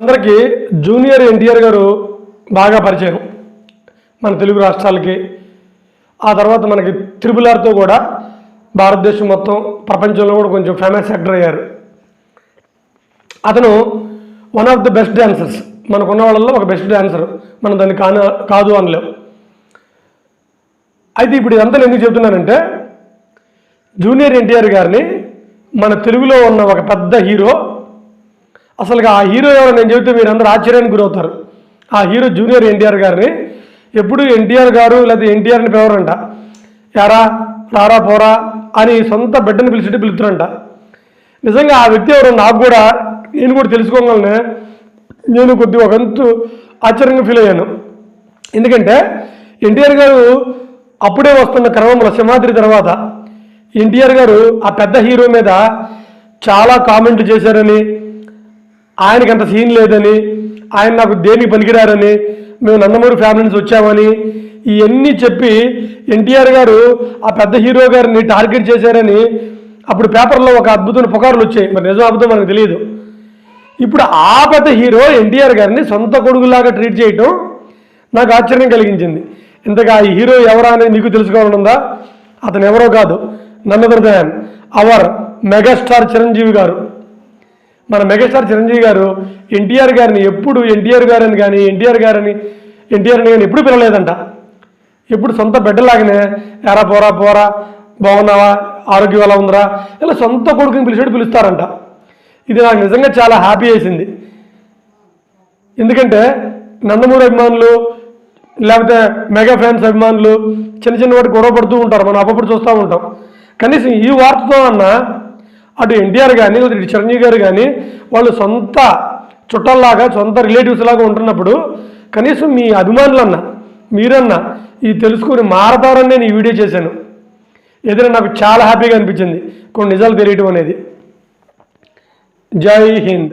అందరికీ జూనియర్ ఎన్టీఆర్ గారు బాగా పరిచయం మన తెలుగు రాష్ట్రాలకి. ఆ తర్వాత మనకి త్రిబుల్-ఆర్తో కూడా భారతదేశం మొత్తం ప్రపంచంలో కూడా కొంచెం ఫేమస్ యాక్టర్ అయ్యారు. అతను one of the best dancers, మనకున్న వాళ్ళల్లో ఒక బెస్ట్ డాన్సర్, మనం దాన్ని కాదు అనలేం. అయితే ఇప్పుడు ఇదంతా ఎందుకు చెబుతున్నానంటే, జూనియర్ ఎన్టీఆర్ గారిని మన తెలుగులో ఉన్న ఒక పెద్ద హీరో, అసలు ఆ హీరో ఎవరో నేను చెబితే మీరు అందరూ ఆశ్చర్యానికి గురవుతారు. ఆ హీరో జూనియర్ ఎన్టీఆర్ గారిని ఎప్పుడు ఎన్టీఆర్ గారు లేదా ఎన్టీఆర్ని పిలవరంట. యారా రారా పోరా అని సొంత బిడ్డని పిలిచిட்டு పిలుస్తారంట. నిజంగా ఆ వ్యక్తి ఎవరో నాకు కూడా, నేను కూడా తెలుసుకోగలనే నేను కొద్దిగా ఒకంతు ఆశ్చర్యంగా ఫీల్ అయ్యాను. ఎందుకంటే ఎన్టీఆర్ గారు అప్పుడే వస్తున్న క్రమంలో సింహాద్రి తర్వాత ఎన్టీఆర్ గారు ఆ పెద్ద హీరో మీద చాలా కామెంట్లు చేశారని, ఆయనకి అంత సీన్ లేదని, ఆయన నాకు దేనికి పనికిరారని, మేము నందమూరి ఫ్యామిలీ నుంచి వచ్చామని ఇవన్నీ చెప్పి ఎన్టీఆర్ గారు ఆ పెద్ద హీరో గారిని టార్గెట్ చేశారని అప్పుడు పేపర్లో ఒక అద్భుతమైన పుకార్లు వచ్చాయి. మరి నిజం అద్భుతం మనకు తెలియదు. ఇప్పుడు ఆ పెద్ద హీరో ఎన్టీఆర్ గారిని సొంత కొడుకులాగా ట్రీట్ చేయటం నాకు ఆశ్చర్యం కలిగించింది. ఇంతగా ఈ హీరో ఎవరా అనేది మీకు తెలుసుకోవాలనుందా? అతను ఎవరో కాదు, none other than our megastar Chiranjeevi garu. మన మెగాస్టార్ చిరంజీవి గారు ఎన్టీఆర్ గారిని ఎప్పుడు ఎన్టీఆర్ గారని కానీ ఎన్టీఆర్ని కానీ ఎప్పుడు పిలవలేదంట. ఎప్పుడు సొంత బిడ్డలాగానే ఎరా పోరా పోరా, బాగున్నావా, ఆరోగ్యం ఎలా ఉందిరా, ఇలా సొంత కొడుకుని పిలుస్తారంట. ఇది నాకు నిజంగా చాలా హ్యాపీ వేసింది. ఎందుకంటే నందమూరి అభిమానులు లేకపోతే మెగా ఫ్యాన్స్ అభిమానులు చిన్న చిన్న వాటి గొడవ పడుతూ ఉంటారు, మనం అప్పుడప్పుడు చూస్తూ ఉంటాం. కనీసం ఈ వార్తతో అన్నా అటు ఎన్టీఆర్ కానీ లేదా ఇటు చిరంజీవి గారు కానీ వాళ్ళు సొంత చుట్టాల్లాగా సొంత రిలేటివ్స్ లాగా ఉంటున్నప్పుడు కనీసం మీ అభిమానులన్నా మీరన్నా ఇది తెలుసుకుని మారతారని నేను ఈ వీడియో చేశాను. ఏదైనా నాకు చాలా హ్యాపీగా అనిపించింది కొన్ని నిజాలు తెలియటం అనేది. జై హింద్.